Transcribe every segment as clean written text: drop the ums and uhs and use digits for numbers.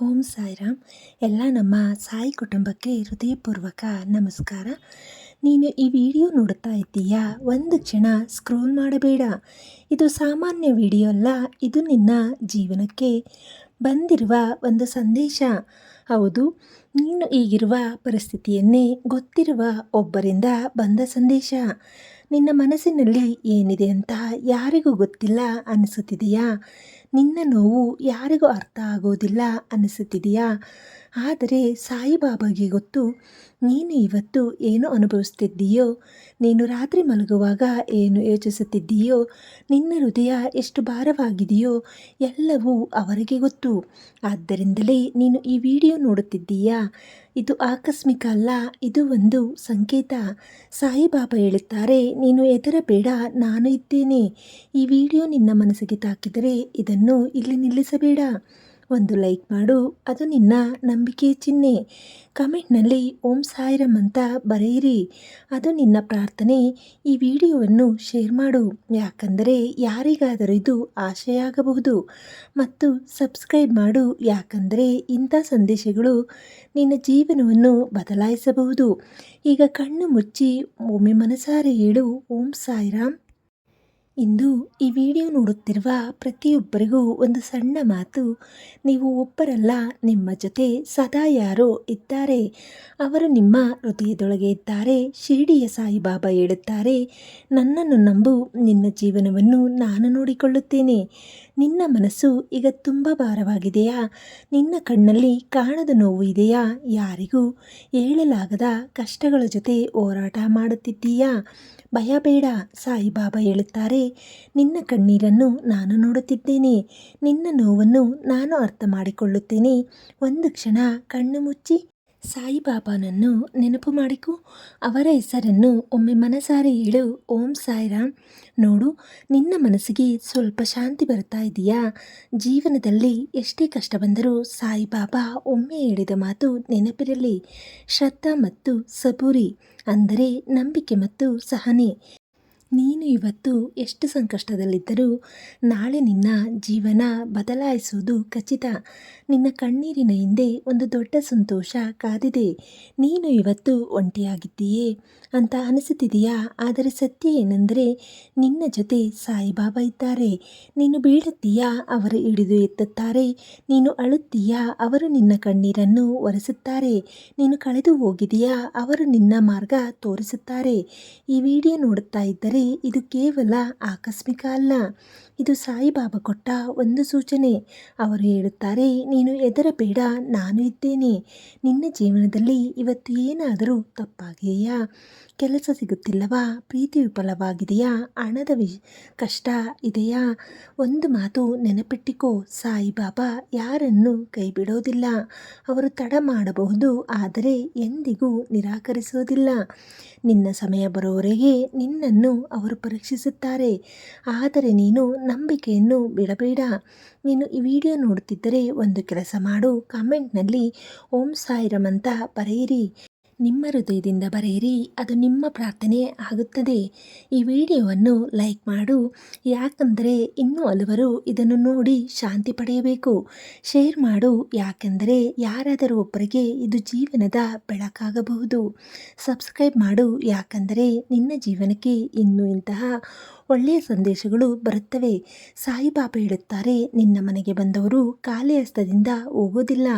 ಓಂ ಸಾಯಿರಾಮ್. ಎಲ್ಲ ನಮ್ಮ ಸಾಯಿ ಕುಟುಂಬಕ್ಕೆ ಹೃದಯಪೂರ್ವಕ ನಮಸ್ಕಾರ. ನೀನು ಈ ವಿಡಿಯೋ ನೋಡ್ತಾ ಇದ್ದೀಯಾ, ಒಂದು ಕ್ಷಣ ಸ್ಕ್ರೋಲ್ ಮಾಡಬೇಡ. ಇದು ಸಾಮಾನ್ಯ ವಿಡಿಯೋ ಅಲ್ಲ, ಇದು ನಿನ್ನ ಜೀವನಕ್ಕೆ ಬಂದಿರುವ ಒಂದು ಸಂದೇಶ. ಹೌದು, ನೀನು ಈಗಿರುವ ಪರಿಸ್ಥಿತಿಯನ್ನೇ ಗೊತ್ತಿರುವ ಒಬ್ಬರಿಂದ ಬಂದ ಸಂದೇಶ. ನಿನ್ನ ಮನಸ್ಸಿನಲ್ಲಿ ಏನಿದೆ ಅಂತ ಯಾರಿಗೂ ಗೊತ್ತಿಲ್ಲ ಅನಿಸುತ್ತಿದೆಯಾ? ನಿನ್ನ ನೋವು ಯಾರಿಗೂ ಅರ್ಥ ಆಗೋದಿಲ್ಲ ಅನಿಸುತ್ತಿದೆಯಾ? ಆದರೆ ಸಾಯಿಬಾಬಾಗೆ ಗೊತ್ತು, ನೀನು ಇವತ್ತು ಏನು ಅನುಭವಿಸ್ತಿದ್ದೀಯೋ, ನೀನು ರಾತ್ರಿ ಮಲಗುವಾಗ ಏನು ಯೋಚಿಸುತ್ತಿದ್ದೀಯೋ, ನಿನ್ನ ಹೃದಯ ಎಷ್ಟು ಭಾರವಾಗಿದೆಯೋ ಎಲ್ಲವೂ ಅವರಿಗೆ ಗೊತ್ತು. ಆದ್ದರಿಂದಲೇ ನೀನು ಈ ವಿಡಿಯೋ ನೋಡುತ್ತಿದ್ದೀಯಾ. ಇದು ಆಕಸ್ಮಿಕ ಅಲ್ಲ, ಇದು ಒಂದು ಸಂಕೇತ. ಸಾಯಿಬಾಬಾ ಹೇಳುತ್ತಾರೆ, ನೀನು ಹೆದರಬೇಡ, ನಾನು ಇದ್ದೇನೆ. ಈ ವಿಡಿಯೋ ನಿನ್ನ ಮನಸ್ಸಿಗೆ ತಾಕಿದರೆ ಇದನ್ನು ಇಲ್ಲಿ ನಿಲ್ಲಿಸಬೇಡ. ಒಂದು ಲೈಕ್ ಮಾಡು, ಅದು ನಿನ್ನ ನಂಬಿಕೆಯ ಚಿಹ್ನೆ. ಕಮೆಂಟ್ನಲ್ಲಿ ಓಂ ಸಾಯಿರಾಮ್ ಅಂತ ಬರೆಯಿರಿ, ಅದು ನಿನ್ನ ಪ್ರಾರ್ಥನೆ. ಈ ವಿಡಿಯೋವನ್ನು ಶೇರ್ ಮಾಡು, ಯಾಕಂದರೆ ಯಾರಿಗಾದರೂ ಇದು ಆಶೆಯಾಗಬಹುದು. ಮತ್ತು ಸಬ್ಸ್ಕ್ರೈಬ್ ಮಾಡು, ಯಾಕಂದರೆ ಇಂಥ ಸಂದೇಶಗಳು ನಿನ್ನ ಜೀವನವನ್ನು ಬದಲಾಯಿಸಬಹುದು. ಈಗ ಕಣ್ಣು ಮುಚ್ಚಿ ಒಮ್ಮೆ ಮನಸಾರೆ ಹೇಳು, ಓಂ ಸಾಯಿರಾಮ್. ಇಂದು ಈ ವಿಡಿಯೋ ನೋಡುತ್ತಿರುವ ಪ್ರತಿಯೊಬ್ಬರಿಗೂ ಒಂದು ಸಣ್ಣ ಮಾತು. ನೀವು ಒಬ್ಬರಲ್ಲ, ನಿಮ್ಮ ಜೊತೆ ಸದಾ ಯಾರೋ ಇದ್ದಾರೆ. ಅವರು ನಿಮ್ಮ ಹೃದಯದೊಳಗೆ ಇದ್ದಾರೆ. ಶಿರಡಿಯ ಸಾಯಿಬಾಬಾ ಹೇಳುತ್ತಾರೆ, ನನ್ನನ್ನು ನಂಬು, ನಿನ್ನ ಜೀವನವನ್ನು ನಾನು ನೋಡಿಕೊಳ್ಳುತ್ತೇನೆ. ನಿನ್ನ ಮನಸ್ಸು ಈಗ ತುಂಬ ಭಾರವಾಗಿದೆಯಾ? ನಿನ್ನ ಕಣ್ಣಲ್ಲಿ ಕಾಣದ ನೋವು ಇದೆಯಾ? ಯಾರಿಗೂ ಹೇಳಲಾಗದ ಕಷ್ಟಗಳ ಜೊತೆ ಹೋರಾಟ ಮಾಡುತ್ತಿದ್ದೀಯಾ? ಭಯ ಬೇಡ, ಸಾಯಿಬಾಬಾ ಹೇಳುತ್ತಾರೆ, ನಿನ್ನ ಕಣ್ಣೀರನ್ನು ನಾನು ನೋಡುತ್ತಿದ್ದೇನೆ. ನಿನ್ನ ನೋವನ್ನು ನಾನು ಅರ್ಥ ಮಾಡಿಕೊಳ್ಳುತ್ತೇನೆ. ಒಂದು ಕ್ಷಣ ಕಣ್ಣು ಮುಚ್ಚಿ ಸಾಯಿಬಾಬಾನನ್ನು ನೆನಪು ಮಾಡಿಕೊ. ಅವರ ಹೆಸರನ್ನು ಒಮ್ಮೆ ಮನಸಾರೆ ಹೇಳು, ಓಂ ಸಾಯಿರಾಮ್. ನೋಡು, ನಿನ್ನ ಮನಸ್ಸಿಗೆ ಸ್ವಲ್ಪ ಶಾಂತಿ ಬರ್ತಾ ಇದೆಯಾ? ಜೀವನದಲ್ಲಿ ಎಷ್ಟೇ ಕಷ್ಟ ಬಂದರೂ ಸಾಯಿಬಾಬಾ ಒಮ್ಮೆ ಹೇಳಿದ ಮಾತು ನೆನಪಿರಲಿ, ಶ್ರದ್ಧಾ ಮತ್ತು ಸಬೂರಿ, ಅಂದರೆ ನಂಬಿಕೆ ಮತ್ತು ಸಹನೆ. ನೀನು ಇವತ್ತು ಎಷ್ಟು ಸಂಕಷ್ಟದಲ್ಲಿದ್ದರೂ ನಾಳೆ ನಿನ್ನ ಜೀವನ ಬದಲಾಯಿಸುವುದು ಖಚಿತ. ನಿನ್ನ ಕಣ್ಣೀರಿನ ಹಿಂದೆ ಒಂದು ದೊಡ್ಡ ಸಂತೋಷ ಕಾದಿದೆ. ನೀನು ಇವತ್ತು ಒಂಟಿಯಾಗಿದ್ದೀಯೇ ಅಂತ ಅನಿಸುತ್ತಿದೆಯಾ? ಆದರೆ ಸತ್ಯ ಏನೆಂದರೆ, ನಿನ್ನ ಜೊತೆ ಸಾಯಿಬಾಬಾ ಇದ್ದಾರೆ. ನೀನು ಬೀಳುತ್ತೀಯಾ, ಅವರು ಹಿಡಿದು ಎತ್ತುತ್ತಾರೆ. ನೀನು ಅಳುತ್ತೀಯಾ, ಅವರು ನಿನ್ನ ಕಣ್ಣೀರನ್ನು ಒರೆಸುತ್ತಾರೆ. ನೀನು ಕಳೆದು ಹೋಗಿದೆಯಾ, ಅವರು ನಿನ್ನ ಮಾರ್ಗ ತೋರಿಸುತ್ತಾರೆ. ಈ ವಿಡಿಯೋ ನೋಡುತ್ತಾ ಇದ್ದರೆ ಇದು ಕೇವಲ ಆಕಸ್ಮಿಕ ಅಲ್ಲ, ಇದು ಸಾಯಿಬಾಬಾ ಕೊಟ್ಟ ಒಂದು ಸೂಚನೆ. ಅವರು ಹೇಳುತ್ತಾರೆ, ನೀನು ಹೆದರಬೇಡ, ನಾನು ಇದ್ದೇನೆ. ನಿನ್ನ ಜೀವನದಲ್ಲಿ ಇವತ್ತು ಏನಾದರೂ ತಪ್ಪಾಗಿದೆಯಾ? ಕೆಲಸ ಸಿಗುತ್ತಿಲ್ಲವಾ? ಪ್ರೀತಿ ವಿಫಲವಾಗಿದೆಯಾ? ಹಣದ ಕಷ್ಟ ಇದೆಯಾ? ಒಂದು ಮಾತು ನೆನಪಿಟ್ಟಿಕೋ, ಸಾಯಿಬಾಬಾ ಯಾರನ್ನು ಕೈ ಬಿಡೋದಿಲ್ಲ. ಅವರು ತಡ ಮಾಡಬಹುದು, ಆದರೆ ಎಂದಿಗೂ ನಿರಾಕರಿಸೋದಿಲ್ಲ. ನಿನ್ನ ಸಮಯ ಬರೋವರೆಗೆ ನಿನ್ನನ್ನು ಅವರು ಪರೀಕ್ಷಿಸುತ್ತಾರೆ. ಆದರೆ ನೀನು ನಂಬಿಕೆಯನ್ನು ಬಿಡಬೇಡ. ನೀನು ಈ ವಿಡಿಯೋ ನೋಡುತ್ತಿದ್ದರೆ ಒಂದು ಕೆಲಸ ಮಾಡು, ಕಾಮೆಂಟ್ನಲ್ಲಿ ಓಂ ಸಾಯಿರಾಮ್ ಅಂತ ಬರೆಯಿರಿ. ನಿಮ್ಮ ಹೃದಯದಿಂದ ಬರೆಯಿರಿ, ಅದು ನಿಮ್ಮ ಪ್ರಾರ್ಥನೆ ಆಗುತ್ತದೆ. ಈ ವಿಡಿಯೋವನ್ನು ಲೈಕ್ ಮಾಡು, ಯಾಕಂದರೆ ಇನ್ನೂ ಹಲವರು ಇದನ್ನು ನೋಡಿ ಶಾಂತಿ ಪಡೆಯಬೇಕು. ಶೇರ್ ಮಾಡು, ಯಾಕೆಂದರೆ ಯಾರಾದರೂ ಒಬ್ಬರಿಗೆ ಇದು ಜೀವನದ ಬೆಳಕಾಗಬಹುದು. ಸಬ್ಸ್ಕ್ರೈಬ್ ಮಾಡು, ಯಾಕಂದರೆ ನಿನ್ನ ಜೀವನಕ್ಕೆ ಇನ್ನೂ ಇಂತಹ ಒಳ್ಳೆಯ ಸಂದೇಶಗಳು ಬರುತ್ತವೆ. ಸಾಯಿಬಾಬಾ ಹೇಳುತ್ತಾರೆ, ನಿನ್ನ ಮನೆಗೆ ಬಂದವರು ಖಾಲಿ ಹಸ್ತದಿಂದ ಹೋಗೋದಿಲ್ಲ.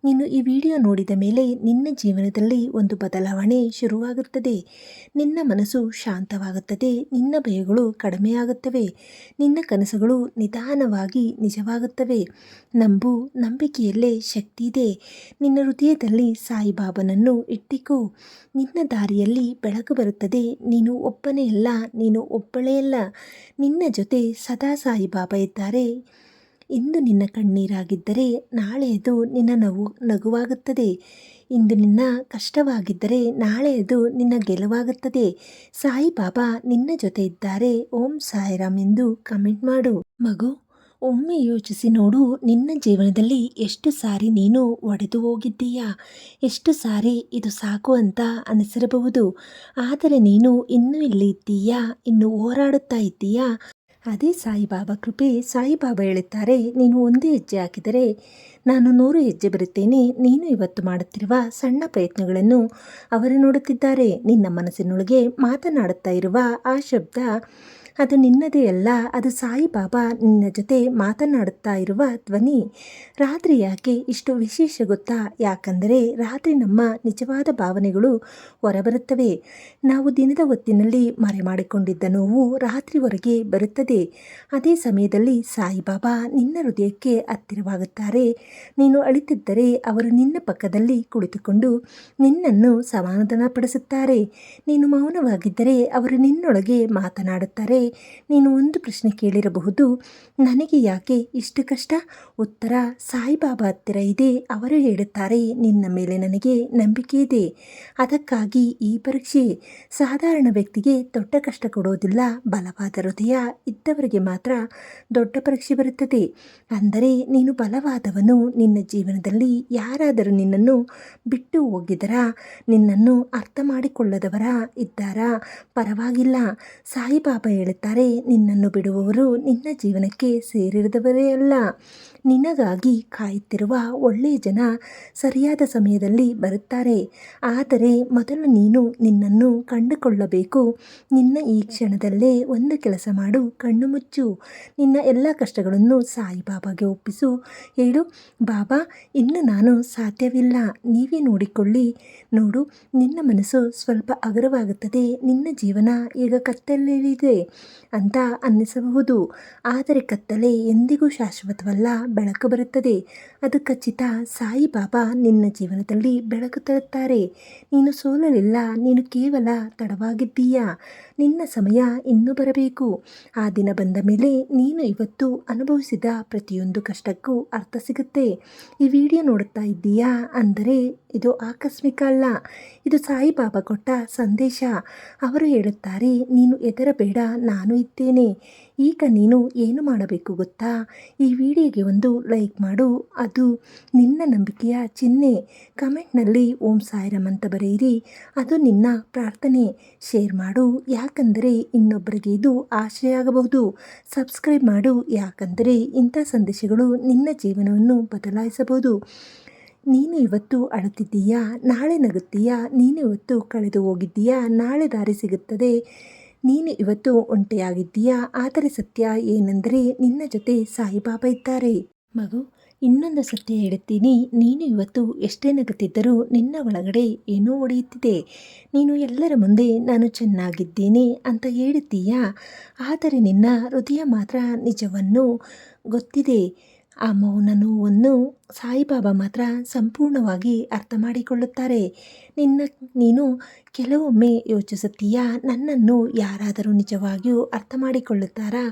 ನೀನು ಈ ವಿಡಿಯೋ ನೋಡಿದ ಮೇಲೆ ನಿನ್ನ ಜೀವನದಲ್ಲಿ ಒಂದು ಬದಲಾವಣೆ ಶುರುವಾಗುತ್ತದೆ. ನಿನ್ನ ಮನಸ್ಸು ಶಾಂತವಾಗುತ್ತದೆ, ನಿನ್ನ ಭಯಗಳು ಕಡಿಮೆಯಾಗುತ್ತವೆ, ನಿನ್ನ ಕನಸುಗಳು ನಿಧಾನವಾಗಿ ನಿಜವಾಗುತ್ತವೆ. ನಂಬು, ನಂಬಿಕೆಯಲ್ಲೇ ಶಕ್ತಿ ಇದೆ. ನಿನ್ನ ಹೃದಯದಲ್ಲಿ ಸಾಯಿಬಾಬನನ್ನು ಇಟ್ಟಿಕೋ. ನಿನ್ನ ದಾರಿಯಲ್ಲಿ ಬೆಳಕು ಬರುತ್ತದೆ. ನೀನು ಒಬ್ಬನೇ ಅಲ್ಲ, ನೀನು ಒಬ್ಬಳೇ ಅಲ್ಲ, ನಿನ್ನ ಜೊತೆ ಸದಾ ಸಾಯಿಬಾಬಾ ಇದ್ದಾರೆ. ಇಂದು ನಿನ್ನ ಕಣ್ಣೀರಾಗಿದ್ದರೆ ನಾಳೆ ಅದು ನಿನ್ನ ನಗುವಾಗುತ್ತದೆ. ಇಂದು ನಿನ್ನ ಕಷ್ಟವಾಗಿದ್ದರೆ ನಾಳೆ ಅದು ನಿನ್ನ ಗೆಲುವಾಗುತ್ತದೆ. ಸಾಯಿಬಾಬಾ ನಿನ್ನ ಜೊತೆ ಇದ್ದಾರೆ. ಓಂ ಸಾಯಿರಾಮ್ ಎಂದು ಕಮೆಂಟ್ ಮಾಡು. ಮಗು, ಒಮ್ಮೆ ಯೋಚಿಸಿ ನೋಡು, ನಿನ್ನ ಜೀವನದಲ್ಲಿ ಎಷ್ಟು ಸಾರಿ ನೀನು ಒಡೆದು ಹೋಗಿದ್ದೀಯಾ? ಎಷ್ಟು ಸಾರಿ ಇದು ಸಾಕು ಅಂತ ಅನಿಸಿರಬಹುದು. ಆದರೆ ನೀನು ಇನ್ನೂ ಇಲ್ಲಿ ಇದ್ದೀಯಾ? ಇನ್ನು ಹೋರಾಡುತ್ತಾ ಇದ್ದೀಯಾ? ಅದೇ ಸಾಯಿಬಾಬಾ ಕೃಪೆ. ಸಾಯಿಬಾಬಾ ಹೇಳುತ್ತಾರೆ, ನೀನು ಒಂದೇ ಹೆಜ್ಜೆ ಹಾಕಿದರೆ ನಾನು 100 ಹೆಜ್ಜೆ ಬರುತ್ತೇನೆ. ನೀನು ಇವತ್ತು ಮಾಡುತ್ತಿರುವ ಸಣ್ಣ ಪ್ರಯತ್ನಗಳನ್ನು ಅವರು ನೋಡುತ್ತಿದ್ದಾರೆ. ನಿನ್ನ ಮನಸ್ಸಿನೊಳಗೆ ಮಾತನಾಡುತ್ತಾ ಇರುವ ಆ ಶಬ್ದ ಅದು ನಿನ್ನದೇ ಅಲ್ಲ, ಅದು ಸಾಯಿಬಾಬಾ ನಿನ್ನ ಜೊತೆ ಮಾತನಾಡುತ್ತಾ ಇರುವ ಧ್ವನಿ. ರಾತ್ರಿ ಯಾಕೆ ಇಷ್ಟು ವಿಶೇಷ ಗೊತ್ತಾ? ಯಾಕಂದರೆ ರಾತ್ರಿ ನಮ್ಮ ನಿಜವಾದ ಭಾವನೆಗಳು ಹೊರಬರುತ್ತವೆ. ನಾವು ದಿನದ ಹೊತ್ತಿನಲ್ಲಿ ಮರೆಮಾಡಿಕೊಂಡಿದ್ದ ನೋವು ರಾತ್ರಿ ಹೊರಗೆ ಬರುತ್ತದೆ. ಅದೇ ಸಮಯದಲ್ಲಿ ಸಾಯಿಬಾಬಾ ನಿನ್ನ ಹೃದಯಕ್ಕೆ ಹತ್ತಿರವಾಗುತ್ತಾರೆ. ನೀನು ಅಳುತ್ತಿದ್ದರೆ ಅವರು ನಿನ್ನ ಪಕ್ಕದಲ್ಲಿ ಕುಳಿತುಕೊಂಡು ನಿನ್ನನ್ನು ಸಮಾಧಾನಪಡಿಸುತ್ತಾರೆ. ನೀನು ಮೌನವಾಗಿದ್ದರೆ ಅವರು ನಿನ್ನೊಳಗೆ ಮಾತನಾಡುತ್ತಾರೆ. ನೀನು ಒಂದು ಪ್ರಶ್ನೆ ಕೇಳಿರಬಹುದು, ನನಗೆ ಯಾಕೆ ಇಷ್ಟು ಕಷ್ಟ? ಉತ್ತರ ಸಾಯಿಬಾಬಾ ಹತ್ತಿರ ಇದೆ. ಅವರು ಹೇಳುತ್ತಾರೆ, ನಿನ್ನ ಮೇಲೆ ನನಗೆ ನಂಬಿಕೆ ಇದೆ, ಅದಕ್ಕಾಗಿ ಈ ಪರೀಕ್ಷೆ. ಸಾಧಾರಣ ವ್ಯಕ್ತಿಗೆ ದೊಡ್ಡ ಕಷ್ಟ ಕೊಡೋದಿಲ್ಲ, ಬಲವಾದ ಹೃದಯ ಇದ್ದವರಿಗೆ ಮಾತ್ರ ದೊಡ್ಡ ಪರೀಕ್ಷೆ ಬರುತ್ತದೆ. ಅಂದರೆ ನೀನು ಬಲವಾದವನು. ನಿನ್ನ ಜೀವನದಲ್ಲಿ ಯಾರಾದರೂ ನಿನ್ನನ್ನು ಬಿಟ್ಟು ಹೋಗಿದರಾ? ನಿನ್ನನ್ನು ಅರ್ಥ ಮಾಡಿಕೊಳ್ಳದವರ ಇದ್ದಾರಾ? ಪರವಾಗಿಲ್ಲ. ಸಾಯಿಬಾಬಾ ಹೇಳುತ್ತಾರೆ, ನಿನ್ನನ್ನು ಬಿಡುವವರು ನಿನ್ನ ಜೀವನಕ್ಕೆ ಸೇರಿದವರೇ ಅಲ್ಲ. ನಿನಗಾಗಿ ಕಾಯುತ್ತಿರುವ ಒಳ್ಳೆಯ ಜನ ಸರಿಯಾದ ಸಮಯದಲ್ಲಿ ಬರುತ್ತಾರೆ. ಆದರೆ ಮೊದಲು ನೀನು ನಿನ್ನನ್ನು ಕಂಡುಕೊಳ್ಳಬೇಕು. ನಿನ್ನ ಈ ಕ್ಷಣದಲ್ಲೇ ಒಂದು ಕೆಲಸ ಮಾಡು, ಕಣ್ಣು ಮುಚ್ಚು. ನಿನ್ನ ಎಲ್ಲ ಕಷ್ಟಗಳನ್ನು ಸಾಯಿಬಾಬಾಗೆ ಒಪ್ಪಿಸು. ಹೇಳು, ಬಾಬಾ, ಇನ್ನು ನಾನು ಸಾಧ್ಯವಿಲ್ಲ, ನೀವೇ ನೋಡಿಕೊಳ್ಳಿ. ನೋಡು, ನಿನ್ನ ಮನಸ್ಸು ಸ್ವಲ್ಪ ಹಗುರವಾಗುತ್ತದೆ. ನಿನ್ನ ಜೀವನ ಈಗ ಕತ್ತಲೆಯಲ್ಲಿದೆ ಅಂತ ಅನ್ನಿಸಬಹುದು. ಆದರೆ ಕತ್ತಲೆ ಎಂದಿಗೂ ಶಾಶ್ವತವಲ್ಲ, ಬೆಳಕು ಬರುತ್ತದೆ, ಅದು ಖಚಿತ. ಸಾಯಿಬಾಬಾ ನಿನ್ನ ಜೀವನದಲ್ಲಿ ಬೆಳಕು ತರುತ್ತಾರೆ. ನೀನು ಸೋಲಲಿಲ್ಲ, ನೀನು ಕೇವಲ ತಡವಾಗಿದ್ದೀಯಾ. ನಿನ್ನ ಸಮಯ ಇನ್ನೂ ಬರಬೇಕು. ಆ ದಿನ ಬಂದ ಮೇಲೆ ನೀನು ಇವತ್ತು ಅನುಭವಿಸಿದ ಪ್ರತಿಯೊಂದು ಕಷ್ಟಕ್ಕೂ ಅರ್ಥ ಸಿಗುತ್ತೆ. ಈ ವಿಡಿಯೋ ನೋಡುತ್ತಾ ಇದ್ದೀಯಾ ಅಂದರೆ ಇದು ಆಕಸ್ಮಿಕ ಅಲ್ಲ, ಇದು ಸಾಯಿಬಾಬಾ ಕೊಟ್ಟ ಸಂದೇಶ. ಅವರು ಹೇಳುತ್ತಾರೆ, ನೀನು ಹೆದರಬೇಡ, ನಾನು ಇದ್ದೇನೆ. ಈಗ ನೀನು ಏನು ಮಾಡಬೇಕು ಗೊತ್ತಾ? ಈ ವಿಡಿಯೋಗೆ ಒಂದು ಲೈಕ್ ಮಾಡು, ಅದು ನಿನ್ನ ನಂಬಿಕೆಯ ಚಿಹ್ನೆ. ಕಮೆಂಟ್ನಲ್ಲಿ ಓಂ ಸಾಯಿರಾಮ್ ಅಂತ ಬರೆಯಿರಿ, ಅದು ನಿನ್ನ ಪ್ರಾರ್ಥನೆ. ಶೇರ್ ಮಾಡು, ಯಾಕಂದರೆ ಇನ್ನೊಬ್ಬರಿಗೆ ಇದು ಆಶ್ರಯ ಆಗಬಹುದು. ಸಬ್ಸ್ಕ್ರೈಬ್ ಮಾಡು, ಯಾಕಂದರೆ ಇಂಥ ಸಂದೇಶಗಳು ನಿನ್ನ ಜೀವನವನ್ನು ಬದಲಾಯಿಸಬಹುದು. ನೀನು ಇವತ್ತು ಅಳುತ್ತಿದ್ದೀಯಾ, ನಾಳೆ ನಗುತ್ತೀಯಾ? ನೀನು ಇವತ್ತು ಕಳೆದು ಹೋಗಿದ್ದೀಯಾ, ನಾಳೆ ದಾರಿ ಸಿಗುತ್ತದೆ. ನೀನು ಇವತ್ತು ಒಂಟಿಯಾಗಿದ್ದೀಯಾ, ಆದರೆ ಸತ್ಯ ಏನೆಂದರೆ ನಿನ್ನ ಜೊತೆ ಸಾಯಿಬಾಬಾ ಇದ್ದಾರೆ. ಮಗು, ಇನ್ನೊಂದು ಸತ್ಯ ಹೇಳುತ್ತೀನಿ. ನೀನು ಇವತ್ತು ಎಷ್ಟೇ ನಗುತ್ತಿದ್ದರೂ ನಿನ್ನ ಒಳಗಡೆ ಏನೋ ಒಡೆಯುತ್ತಿದೆ. ನೀನು ಎಲ್ಲರ ಮುಂದೆ ನಾನು ಚೆನ್ನಾಗಿದ್ದೇನೆ ಅಂತ ಹೇಳುತ್ತೀಯಾ, ಆದರೆ ನಿನ್ನ ಹೃದಯ ಮಾತ್ರ ನಿಜವನ್ನು ಗೊತ್ತಿದೆ. ಆ ಮೌನ ನೋವನ್ನು ಸಾಯಿಬಾಬಾ ಮಾತ್ರ ಸಂಪೂರ್ಣವಾಗಿ ಅರ್ಥ ಮಾಡಿಕೊಳ್ಳುತ್ತಾರೆ. ನೀನು ಕೆಲವೊಮ್ಮೆ ಯೋಚಿಸುತ್ತೀಯಾ, ನನ್ನನ್ನು ಯಾರಾದರೂ ನಿಜವಾಗಿಯೂ ಅರ್ಥ ಮಾಡಿಕೊಳ್ಳುತ್ತಾರಾ?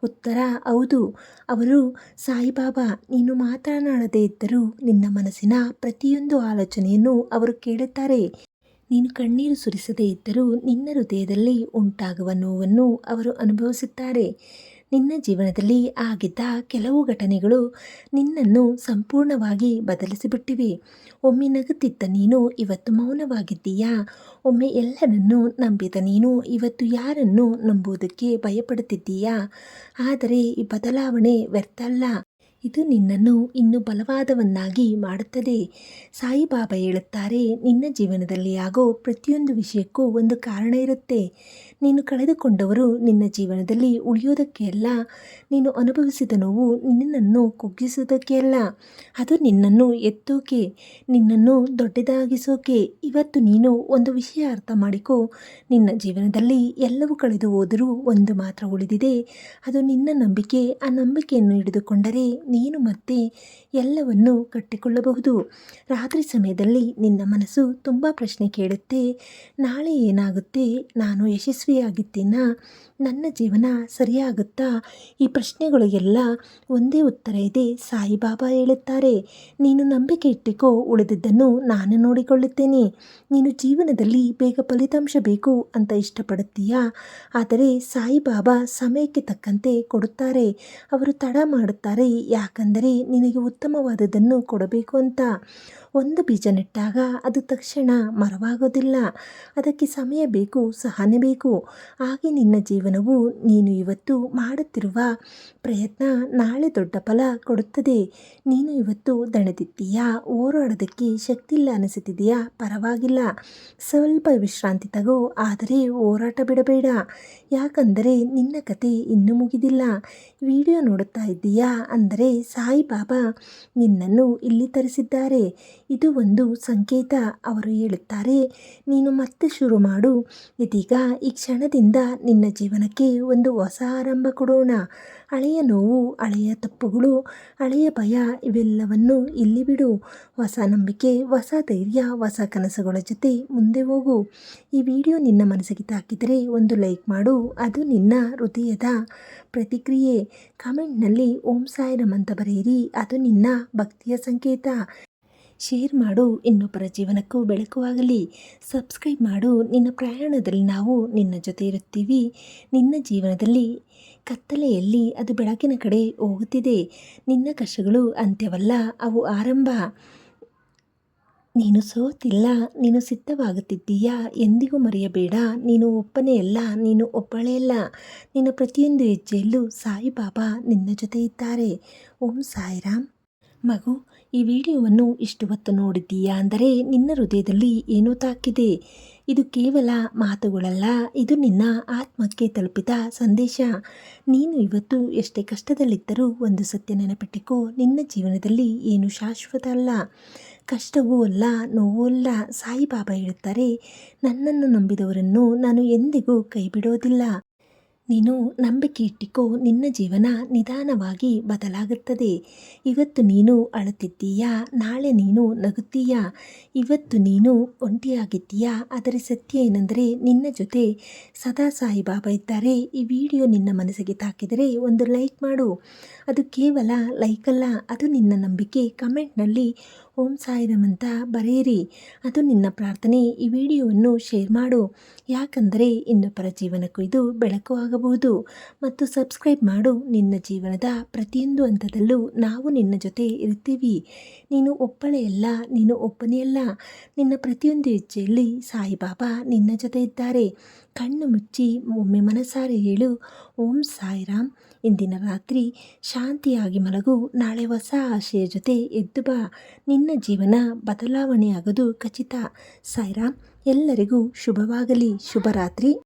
ಉತ್ತರ ಹೌದು, ಅವರು ಸಾಯಿಬಾಬಾ. ನೀನು ಮಾತನಾಡದೇ ಇದ್ದರೂ ನಿನ್ನ ಮನಸ್ಸಿನ ಪ್ರತಿಯೊಂದು ಆಲೋಚನೆಯನ್ನು ಅವರು ಕೇಳುತ್ತಾರೆ. ನೀನು ಕಣ್ಣೀರು ಸುರಿಸದೇ ಇದ್ದರೂ ನಿನ್ನ ಹೃದಯದಲ್ಲಿ ಉಂಟಾಗುವ ನೋವನ್ನು ಅವರು ಅನುಭವಿಸುತ್ತಾರೆ. ನಿನ್ನ ಜೀವನದಲ್ಲಿ ಆಗಿದ್ದ ಕೆಲವು ಘಟನೆಗಳು ನಿನ್ನನ್ನು ಸಂಪೂರ್ಣವಾಗಿ ಬದಲಿಸಿಬಿಟ್ಟಿವೆ. ಒಮ್ಮೆ ನಗುತ್ತಿದ್ದ ನೀನು ಇವತ್ತು ಮೌನವಾಗಿದ್ದೀಯಾ? ಒಮ್ಮೆ ಎಲ್ಲರನ್ನೂ ನಂಬಿದ ನೀನು ಇವತ್ತು ಯಾರನ್ನು ನಂಬುವುದಕ್ಕೆ ಭಯಪಡುತ್ತಿದ್ದೀಯಾ? ಆದರೆ ಈ ಬದಲಾವಣೆ ವ್ಯರ್ಥ ಅಲ್ಲ, ಇದು ನಿನ್ನನ್ನು ಇನ್ನೂ ಬಲವಾದವನ್ನಾಗಿ ಮಾಡುತ್ತದೆ. ಸಾಯಿಬಾಬಾ ಹೇಳುತ್ತಾರೆ, ನಿನ್ನ ಜೀವನದಲ್ಲಿ ಆಗೋ ಪ್ರತಿಯೊಂದು ವಿಷಯಕ್ಕೂ ಒಂದು ಕಾರಣ ಇರುತ್ತೆ. ನೀನು ಕಳೆದುಕೊಂಡವರು ನಿನ್ನ ಜೀವನದಲ್ಲಿ ಉಳಿಯೋದಕ್ಕೆ ಅಲ್ಲ, ನೀನು ಅನುಭವಿಸಿದ ನೋವು ನಿನ್ನನ್ನು ಕುಗ್ಗಿಸೋದಕ್ಕೆ ಅಲ್ಲ, ಅದು ನಿನ್ನನ್ನು ಎತ್ತೋಕೆ, ನಿನ್ನನ್ನು ದೊಡ್ಡದಾಗಿಸೋಕೆ. ಇವತ್ತು ನೀನು ಒಂದು ವಿಷಯ ಅರ್ಥ ಮಾಡಿಕೊ, ನಿನ್ನ ಜೀವನದಲ್ಲಿ ಎಲ್ಲವೂ ಕಳೆದು ಹೋದರೂ ಒಂದು ಮಾತ್ರ ಉಳಿದಿದೆ, ಅದು ನಿನ್ನ ನಂಬಿಕೆ. ಆ ನಂಬಿಕೆಯನ್ನು ಹಿಡಿದುಕೊಂಡರೆ ನೀನು ಮತ್ತೆ ಎಲ್ಲವನ್ನು ಕಟ್ಟಿಕೊಳ್ಳಬಹುದು. ರಾತ್ರಿ ಸಮಯದಲ್ಲಿ ನಿನ್ನ ಮನಸ್ಸು ತುಂಬ ಪ್ರಶ್ನೆ ಕೇಳುತ್ತೆ. ನಾಳೆ ಏನಾಗುತ್ತೆ? ನಾನು ಯಶಸ್ವಿಯಾಗಿದ್ದೀನಾ? ನನ್ನ ಜೀವನ ಸರಿಯಾಗುತ್ತಾ? ಈ ಪ್ರಶ್ನೆಗಳಿಗೆಲ್ಲ ಒಂದೇ ಉತ್ತರ ಇದೆ. ಸಾಯಿಬಾಬಾ ಹೇಳುತ್ತಾರೆ, ನೀನು ನಂಬಿಕೆ ಇಟ್ಟಿಕೋ, ಉಳಿದಿದ್ದನ್ನು ನಾನು ನೋಡಿಕೊಳ್ಳುತ್ತೇನೆ. ನೀನು ಜೀವನದಲ್ಲಿ ಬೇಗ ಫಲಿತಾಂಶ ಬೇಕು ಅಂತ ಇಷ್ಟಪಡುತ್ತೀಯಾ? ಆದರೆ ಸಾಯಿಬಾಬಾ ಸಮಯಕ್ಕೆ ತಕ್ಕಂತೆ ಕೊಡುತ್ತಾರೆ. ಅವರು ತಡ ಮಾಡುತ್ತಾರೆ, ಯಾಕಂದರೆ ನಿನಗೆ ಉತ್ತಮವಾದದ್ದನ್ನು ಕೊಡಬೇಕು ಅಂತ. ಒಂದು ಬೀಜ ನೆಟ್ಟಾಗ ಅದು ತಕ್ಷಣ ಮರವಾಗೋದಿಲ್ಲ. ಅದಕ್ಕೆ ಸಮಯ ಬೇಕು, ಸಹನೆ ಬೇಕು. ಹಾಗೆ ನಿನ್ನ ಜೀವನವು ನೀನು ಇವತ್ತು ಮಾಡುತ್ತಿರುವ ಪ್ರಯತ್ನ ನಾಳೆ ದೊಡ್ಡ ಫಲ ಕೊಡುತ್ತದೆ. ನೀನು ಇವತ್ತು ದಣದಿದ್ದೀಯಾ, ಹೋರಾಡೋದಕ್ಕೆ ಶಕ್ತಿ ಇಲ್ಲ ಅನಿಸುತ್ತಿದೆಯಾ? ಪರವಾಗಿಲ್ಲ, ಸ್ವಲ್ಪ ವಿಶ್ರಾಂತಿ ತಗೋ. ಆದರೆ ಹೋರಾಟ ಬಿಡಬೇಡ, ಯಾಕಂದರೆ ನಿನ್ನ ಕತೆ ಇನ್ನೂ ಮುಗಿದಿಲ್ಲ. ವಿಡಿಯೋ ನೋಡುತ್ತಾ ಇದ್ದೀಯಾ ಅಂದರೆ ಸಾಯಿಬಾಬಾ ನಿನ್ನನ್ನು ಇಲ್ಲಿ ತರಿಸಿದ್ದಾರೆ. ಇದು ಒಂದು ಸಂಕೇತ. ಅವರು ಹೇಳುತ್ತಾರೆ, ನೀನು ಮತ್ತೆ ಶುರು ಮಾಡು. ಇದೀಗ ಈ ಕ್ಷಣದಿಂದ ನಿನ್ನ ಜೀವನಕ್ಕೆ ಒಂದು ಹೊಸ ಆರಂಭ ಕೊಡೋಣ. ಹಳೆಯ ನೋವು, ಹಳೆಯ ತಪ್ಪುಗಳು, ಹಳೆಯ ಭಯ ಇವೆಲ್ಲವನ್ನು ಇಲ್ಲಿ ಬಿಡು. ಹೊಸ ನಂಬಿಕೆ, ಹೊಸ ಧೈರ್ಯ, ಹೊಸ ಕನಸುಗಳ ಜೊತೆ ಮುಂದೆ ಹೋಗು. ಈ ವಿಡಿಯೋ ನಿನ್ನ ಮನಸ್ಸಿಗೆ ತಾಕಿದರೆ ಒಂದು ಲೈಕ್ ಮಾಡು. ಅದು ನಿನ್ನ ಹೃದಯದ ಪ್ರತಿಕ್ರಿಯೆ. ಕಾಮೆಂಟ್ನಲ್ಲಿ ಓಂ ಸಾಯಿರಾಮ್ ಅಂತ ಬರೆಯಿರಿ. ಅದು ನಿನ್ನ ಭಕ್ತಿಯ ಸಂಕೇತ. ಶೇರ್ ಮಾಡು, ಇನ್ನೊಬ್ಬರ ಜೀವನಕ್ಕೂ ಬೆಳಕು ಆಗಲಿ. ಸಬ್ಸ್ಕ್ರೈಬ್ ಮಾಡು. ನಿನ್ನ ಪ್ರಯಾಣದಲ್ಲಿ ನಾವು ನಿನ್ನ ಜೊತೆ ಇರುತ್ತೀವಿ. ನಿನ್ನ ಜೀವನದಲ್ಲಿ ಕತ್ತಲೆಯಲ್ಲಿ ಅದು ಬೆಳಕಿನ ಕಡೆ ಹೋಗುತ್ತಿದೆ. ನಿನ್ನ ಕಷ್ಟಗಳು ಅಂತ್ಯವಲ್ಲ, ಅವು ಆರಂಭ. ನೀನು ಸೋತಿಲ್ಲ, ನೀನು ಸಿದ್ಧವಾಗುತ್ತಿದ್ದೀಯಾ. ಎಂದಿಗೂ ಮರೆಯಬೇಡ, ನೀನು ಒಬ್ಬನೇ ಅಲ್ಲ, ನೀನು ಒಬ್ಬಳೇ ಅಲ್ಲ. ನಿನ್ನ ಪ್ರತಿಯೊಂದು ಹೆಜ್ಜೆಯಲ್ಲೂ ಸಾಯಿಬಾಬಾ ನಿನ್ನ ಜೊತೆ ಇದ್ದಾರೆ. ಓಂ ಸಾಯಿರಾಮ್. ಮಗು, ಈ ವಿಡಿಯೋವನ್ನು ಇಷ್ಟು ಹೊತ್ತು ನೋಡಿದ್ದೀಯಾ ಅಂದರೆ ನಿನ್ನ ಹೃದಯದಲ್ಲಿ ಏನೋ ತಾಕಿದೆ. ಇದು ಕೇವಲ ಮಾತುಗಳಲ್ಲ, ಇದು ನಿನ್ನ ಆತ್ಮಕ್ಕೆ ತಲುಪಿದ ಸಂದೇಶ. ನೀನು ಇವತ್ತು ಎಷ್ಟೇ ಕಷ್ಟದಲ್ಲಿದ್ದರೂ ಒಂದು ಸತ್ಯ ನೆನಪಿಟ್ಟುಕೋ, ನಿನ್ನ ಜೀವನದಲ್ಲಿ ಏನು ಶಾಶ್ವತ ಅಲ್ಲ. ಕಷ್ಟವೂ ಅಲ್ಲ, ನೋವೂ ಅಲ್ಲ. ಸಾಯಿಬಾಬಾ ಹೇಳುತ್ತಾರೆ, ನನ್ನನ್ನು ನಂಬಿದವರನ್ನು ನಾನು ಎಂದಿಗೂ ಕೈ ಬಿಡೋದಿಲ್ಲ. ನೀನು ನಂಬಿಕೆ ಇಟ್ಟಿಕೋ, ನಿನ್ನ ಜೀವನ ನಿಧಾನವಾಗಿ ಬದಲಾಗುತ್ತದೆ. ಇವತ್ತು ನೀನು ಅಳುತ್ತಿದ್ದೀಯಾ, ನಾಳೆ ನೀನು ನಗುತ್ತೀಯಾ. ಇವತ್ತು ನೀನು ಒಂಟಿಯಾಗಿದ್ದೀಯಾ, ಆದರೆ ಸತ್ಯ ಏನೆಂದರೆ ನಿನ್ನ ಜೊತೆ ಸದಾ ಸಾಯಿಬಾಬಾ ಇದ್ದಾರೆ. ಈ ವಿಡಿಯೋ ನಿನ್ನ ಮನಸ್ಸಿಗೆ ತಾಕಿದರೆ ಒಂದು ಲೈಕ್ ಮಾಡು. ಅದು ಕೇವಲ ಲೈಕ್ ಅಲ್ಲ, ಅದು ನಿನ್ನ ನಂಬಿಕೆ. ಕಮೆಂಟ್ನಲ್ಲಿ ಓಂ ಸಾಯಿರಾಮ್ ಅಂತ ಬರೆಯಿರಿ. ಅದು ನಿನ್ನ ಪ್ರಾರ್ಥನೆ. ಈ ವಿಡಿಯೋವನ್ನು ಶೇರ್ ಮಾಡು, ಯಾಕಂದರೆ ಇನ್ನೊಬ್ಬರ ಜೀವನಕ್ಕೂ ಇದು ಬೆಳಕು ಆಗಬಹುದು. ಮತ್ತು ಸಬ್ಸ್ಕ್ರೈಬ್ ಮಾಡು. ನಿನ್ನ ಜೀವನದ ಪ್ರತಿಯೊಂದು ಹಂತದಲ್ಲೂ ನಾವು ನಿನ್ನ ಜೊತೆ ಇರ್ತೀವಿ. ನೀನು ಒಬ್ಬಳೇ ಅಲ್ಲ, ನೀನು ಒಬ್ಬನೇ ಅಲ್ಲ. ನಿನ್ನ ಪ್ರತಿಯೊಂದು ಹೆಜ್ಜೆಯಲ್ಲಿ ಸಾಯಿಬಾಬಾ ನಿನ್ನ ಜೊತೆ ಇದ್ದಾರೆ. ಕಣ್ಣು ಮುಚ್ಚಿ ಒಮ್ಮೆ ಮನಸಾರೆ ಹೇಳು, ಓಂ ಸಾಯಿರಾಮ್. ಇಂದಿನ ರಾತ್ರಿ ಶಾಂತಿಯಾಗಿ ಮಲಗು. ನಾಳೆ ಹೊಸ ಆಶೆಯ ಜೊತೆ ಎದ್ದು ಬಾ. ನಿನ್ನ ಜೀವನ ಬದಲಾವಣೆಯಾಗೋದು ಖಚಿತ. ಸಾಯಿರಾಮ್. ಎಲ್ಲರಿಗೂ ಶುಭವಾಗಲಿ. ಶುಭರಾತ್ರಿ.